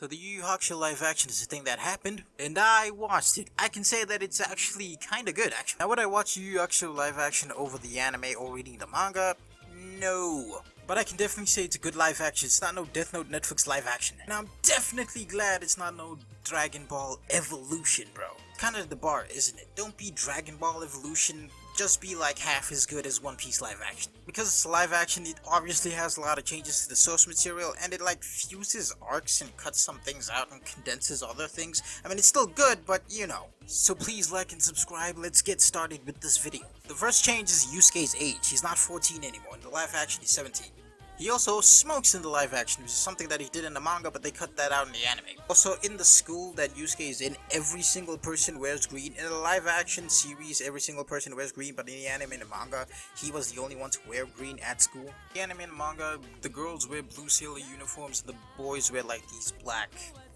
So the Yu Yu Hakusho live action is a thing that happened, and I watched it. I can say that it's actually kinda good, actually. Now would I watch Yu Yu Hakusho live action over the anime or reading the manga? No. But I can definitely say it's a good live action. It's not no Death Note Netflix live action. And I'm definitely glad it's not no Dragon Ball Evolution, bro. Kinda the bar, isn't it? Don't be Dragon Ball Evolution, just be like half as good as One Piece live action. Because it's live action, it obviously has a lot of changes to the source material, and it like fuses arcs and cuts some things out and condenses other things. I mean, it's still good, but you know. So please like and subscribe, let's get started with this video. The first change is Yusuke's age. He's not 14 anymore. In the live action, he's 17. He also smokes in the live action, which is something that he did in the manga, but they cut that out in the anime. Also, in the school that Yusuke is in, every single person wears green. In the live action series, every single person wears green, but in the anime and the manga, he was the only one to wear green at school. In the anime and manga, the girls wear blue sailor uniforms, and the boys wear like these black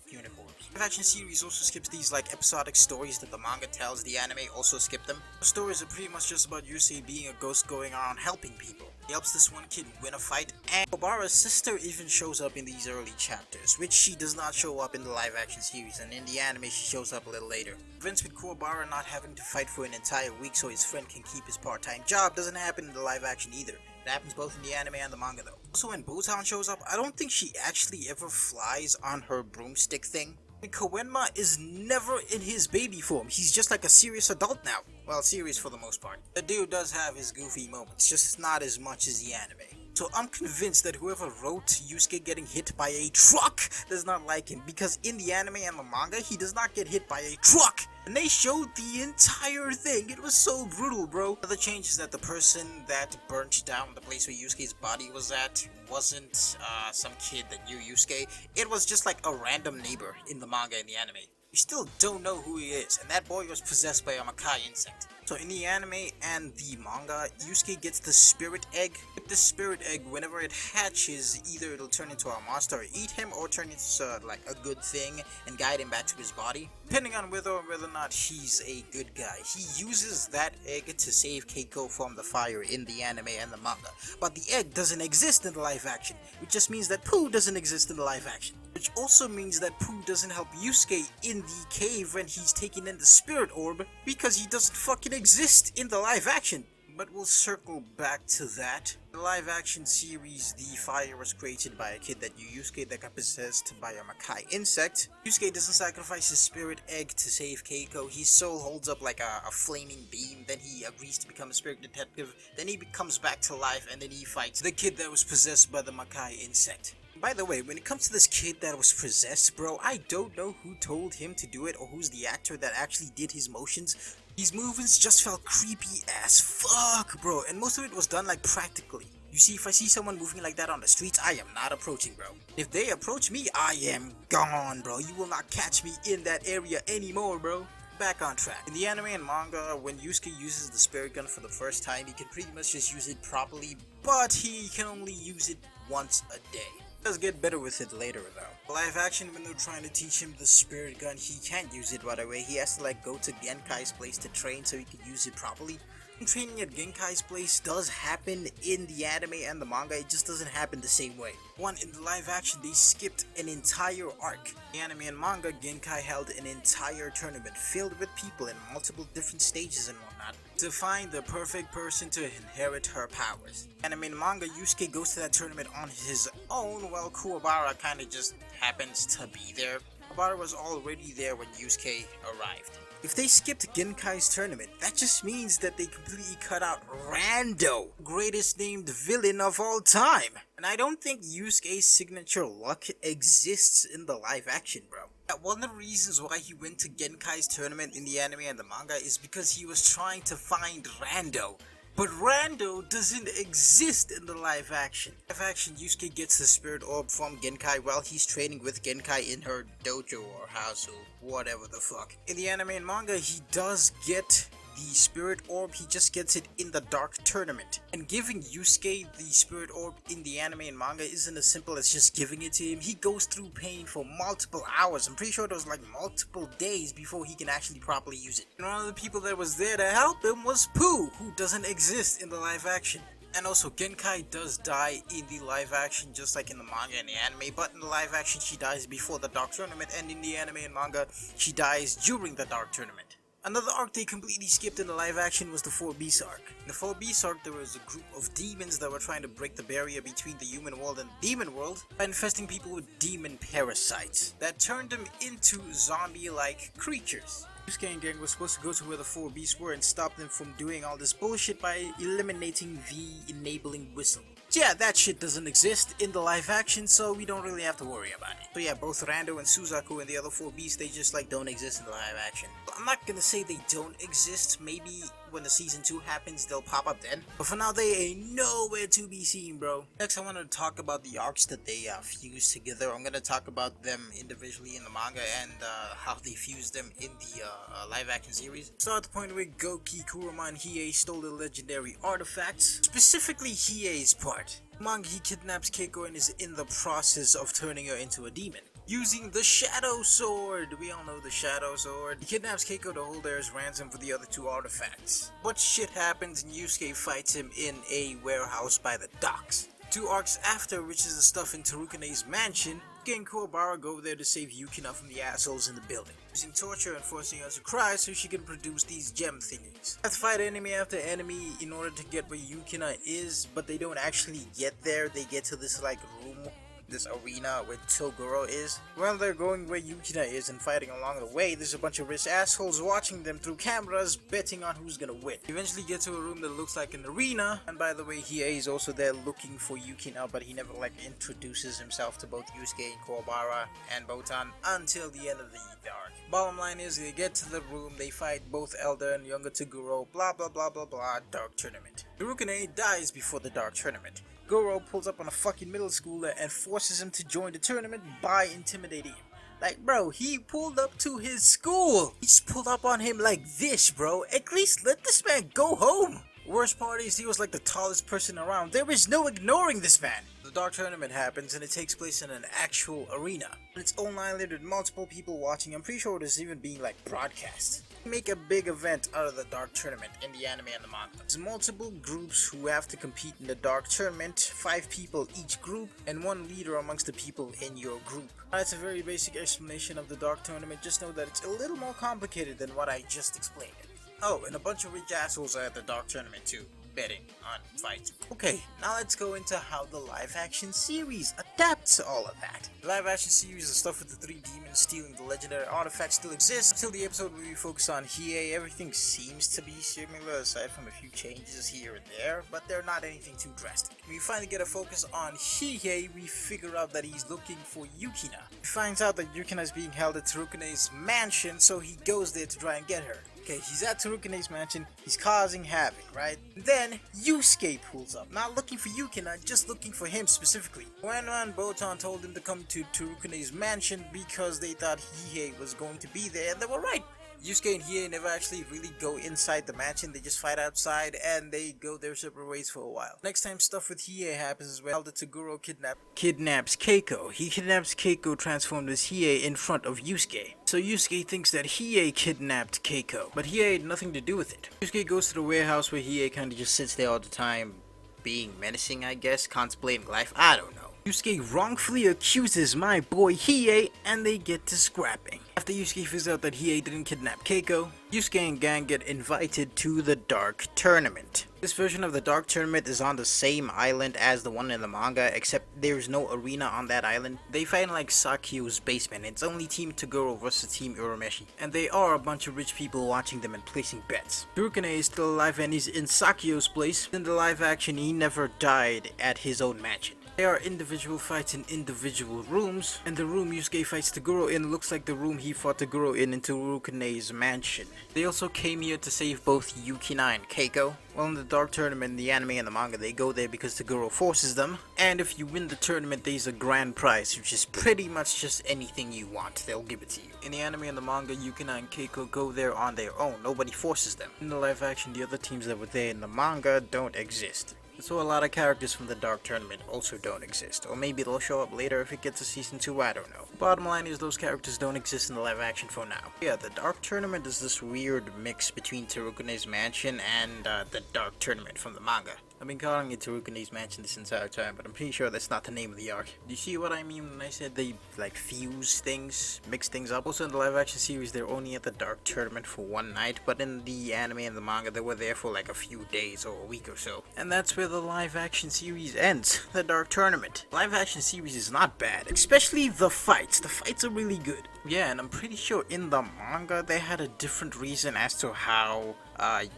uniforms. The live action series also skips these like episodic stories that the manga tells. The anime also skip them. The stories are pretty much just about Yusuke being a ghost going around helping people. He helps this one kid win a fight, and Kuwabara's sister even shows up in these early chapters, which she does not show up in the live action series, and in the anime she shows up a little later. Events with Kuwabara not having to fight for an entire week so his friend can keep his part-time job doesn't happen in the live action either. It happens both in the anime and the manga though. Also when Botan shows up, I don't think she actually ever flies on her broomstick thing. And Koenma is never in his baby form, he's just like a serious adult now. Well, serious for the most part. The dude does have his goofy moments, just not as much as the anime. So I'm convinced that whoever wrote Yusuke getting hit by a truck does not like him, because in the anime and the manga, he does not get hit by a truck! And they showed the entire thing, it was so brutal, bro. The other change is that the person that burnt down the place where Yusuke's body was at wasn't some kid that knew Yusuke, it was just like a random neighbor in the manga and the anime. We still don't know who he is, and that boy was possessed by a Makai insect. So in the anime and the manga, Yusuke gets the spirit egg. With the spirit egg, whenever it hatches, either it'll turn into a monster or eat him, or turn into like a good thing and guide him back to his body. Depending on whether or not he's a good guy. He uses that egg to save Keiko from the fire in the anime and the manga. But the egg doesn't exist in the live action, which just means that Pooh doesn't exist in the live action. Which also means that Pooh doesn't help Yusuke in the cave when he's taking in the spirit orb, because he doesn't fucking exist in the live action. But we'll circle back to that. In the live action series, the fire was created by a kid that knew Yusuke that got possessed by a Makai insect. Yusuke doesn't sacrifice his spirit egg to save Keiko. His soul holds up like a flaming beam, then he agrees to become a spirit detective, then he comes back to life, and then he fights the kid that was possessed by the Makai insect. By the way, when it comes to this kid that was possessed, bro, I don't know who told him to do it or who's the actor that actually did his motions. These movements just felt creepy as fuck, bro, and most of it was done like practically. You see, if I see someone moving like that on the streets, I am not approaching, bro. If they approach me, I am gone, bro. You will not catch me in that area anymore, bro. Back on track. In the anime and manga, when Yusuke uses the spirit gun for the first time, he can pretty much just use it properly, but he can only use it once a day. Does get better with it later though. Live action, when they're trying to teach him the spirit gun, he can't use it right away. He has to like go to Genkai's place to train so he can use it properly. Training at Genkai's place does happen in the anime and the manga, it just doesn't happen the same way. One, in the live action, they skipped an entire arc. In the anime and manga, Genkai held an entire tournament filled with people in multiple different stages and whatnot to find the perfect person to inherit her powers. In anime and manga, Yusuke goes to that tournament on his own, while Kuwabara kinda just happens to be there. Kuwabara was already there when Yusuke arrived. If they skipped Genkai's tournament, that just means that they completely cut out Rando, greatest named villain of all time. And I don't think Yusuke's signature luck exists in the live action, bro. One of the reasons why he went to Genkai's tournament in the anime and the manga is because he was trying to find Rando. But Rando doesn't exist in the live action. Live action, Yusuke gets the spirit orb from Genkai while he's training with Genkai in her dojo or house or whatever the fuck. In the anime and manga, he does get the spirit orb, he just gets it in the dark tournament. And giving Yusuke the spirit orb in the anime and manga isn't as simple as just giving it to him. He goes through pain for multiple hours. I'm pretty sure it was like multiple days before he can actually properly use it. And one of the people that was there to help him was Pooh, who doesn't exist in the live action. And also, Genkai does die in the live action just like in the manga and the anime, but in the live action she dies before the Dark Tournament, and in the anime and manga she dies during the Dark Tournament. Another arc they completely skipped in the live action was the 4-Beast arc. In the 4-Beast arc, there was a group of demons that were trying to break the barrier between the human world and the demon world by infesting people with demon parasites that turned them into zombie-like creatures. Yusuke and gang was supposed to go to where the 4-Beasts were and stop them from doing all this bullshit by eliminating the enabling whistle. Yeah, that shit doesn't exist in the live action, so we don't really have to worry about it. So yeah, both Rando and Suzaku and the other 4-Beasts, they just like don't exist in the live action. I'm not gonna say they don't exist. Maybe when the season 2 happens, they'll pop up then. But for now, they ain't nowhere to be seen, bro. Next, I want to talk about the arcs that they fused together. I'm gonna talk about them individually in the manga and how they fused them in the live action series. Start at the point where Goki, Kurama, and Hiei stole the legendary artifacts, specifically Hie's part. Manga, he kidnaps Keiko and is in the process of turning her into a demon using the Shadow Sword. We all know the Shadow Sword. He kidnaps Keiko to hold her as ransom for the other 2 artifacts. But shit happens and Yusuke fights him in a warehouse by the docks. 2 arcs after, which is the stuff in Tarukane's mansion, Yusuke and Kuwabara go there to save Yukina from the assholes in the building, using torture and forcing her to cry so she can produce these gem thingies. They have to fight enemy after enemy in order to get where Yukina is, but they don't actually get there. They get to this like room, this arena where Toguro is. While they're going where Yukina is and fighting along the way, there's a bunch of rich assholes watching them through cameras, betting on who's gonna win. They eventually get to a room that looks like an arena, and by the way, Hiei is also there looking for Yukina, but he never like introduces himself to both Yusuke and Kuwabara and Botan until the end of the arc. Bottom line is, they get to the room, they fight both elder and younger Toguro, blah blah blah blah blah, Dark Tournament. Tarukane dies before the Dark Tournament. Goro pulls up on a fucking middle schooler and forces him to join the tournament by intimidating him. Like, bro, he pulled up to his school. He just pulled up on him like this, bro. At least let this man go home. Worst part is he was like the tallest person around. There is no ignoring this man. The Dark Tournament happens and it takes place in an actual arena. On its own island with multiple people watching. I'm pretty sure it is even being like broadcast. Make a big event out of the Dark Tournament in the anime and the manga. There's multiple groups who have to compete in the Dark Tournament, 5 people each group, and 1 leader amongst the people in your group. That's a very basic explanation of the Dark Tournament. Just know that it's a little more complicated than what I just explained. Oh, and a bunch of rich assholes are at the Dark Tournament too, betting on fights. Okay, now let's go into how the live action series adapts to all of that. The live action series, the stuff with the 3 demons stealing the legendary artifacts, still exists. Until the episode where we focus on Hiei, everything seems to be similar aside from a few changes here and there, but they're not anything too drastic. When we finally get a focus on Hiei, we figure out that he's looking for Yukina. He finds out that Yukina is being held at Tarukane's mansion, so he goes there to try and get her. Okay, he's at Tarukane's mansion, he's causing havoc, right? Then, Yusuke pulls up, not looking for Yukina, just looking for him specifically. Ueno and Botan told him to come to Tarukane's mansion because they thought Hiei was going to be there, and they were right. Yusuke and Hiei never actually really go inside the mansion, they just fight outside and they go their separate ways for a while. Next time stuff with Hiei happens is when Elder Toguro kidnaps Keiko. He kidnaps Keiko transformed as Hiei in front of Yusuke. So Yusuke thinks that Hiei kidnapped Keiko, but Hiei had nothing to do with it. Yusuke goes to the warehouse where Hiei kinda just sits there all the time, being menacing I guess, contemplating life, I don't know. Yusuke wrongfully accuses my boy Hiei and they get to scrapping. After Yusuke figures out that Hiei didn't kidnap Keiko, Yusuke and gang get invited to the Dark Tournament. This version of the Dark Tournament is on the same island as the one in the manga, except there's no arena on that island. They fight in like Sakyo's basement. It's only Team Toguro versus Team Urameshi, and they are a bunch of rich people watching them and placing bets. Tarukane is still alive and he's in Sakyo's place. In the live action, he never died at his own mansion. There are individual fights in individual rooms, and the room Yusuke fights Toguro in looks like the room he fought Toguro in Tarukane's mansion. They also came here to save both Yukina and Keiko. Well, in the Dark Tournament, the anime and the manga, they go there because Toguro forces them, and if you win the tournament, there's a grand prize, which is pretty much just anything you want, they'll give it to you. In the anime and the manga, Yukina and Keiko go there on their own, nobody forces them. In the live action, the other teams that were there in the manga don't exist. So a lot of characters from the Dark Tournament also don't exist, or maybe they'll show up later if it gets to season 2, I don't know. Bottom line is those characters don't exist in the live action for now. Yeah, the Dark Tournament is this weird mix between Tarukane's mansion and the Dark Tournament from the manga. I've been calling it Tarukane's Mansion this entire time, but I'm pretty sure that's not the name of the arc. Do you see what I mean when I said they, like, fuse things, mix things up? Also, in the live-action series, they're only at the Dark Tournament for one night, but in the anime and the manga, they were there for, like, a few days or a week or so. And that's where the live-action series ends, the Dark Tournament. Live-action series is not bad, especially the fights. The fights are really good. Yeah, and I'm pretty sure in the manga, they had a different reason as to how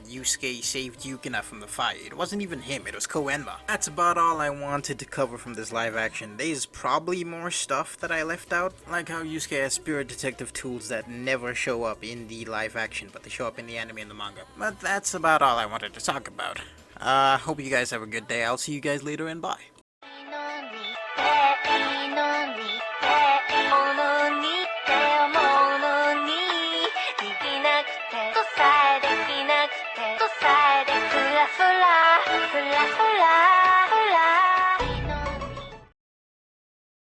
Yusuke saved Yukina from the fire. It wasn't even him, it was Koenma. That's about all I wanted to cover from this live action. There's probably more stuff that I left out, like how Yusuke has spirit detective tools that never show up in the live action, but they show up in the anime and the manga. But that's about all I wanted to talk about. Hope you guys have a good day. I'll see you guys later and bye. フラフラ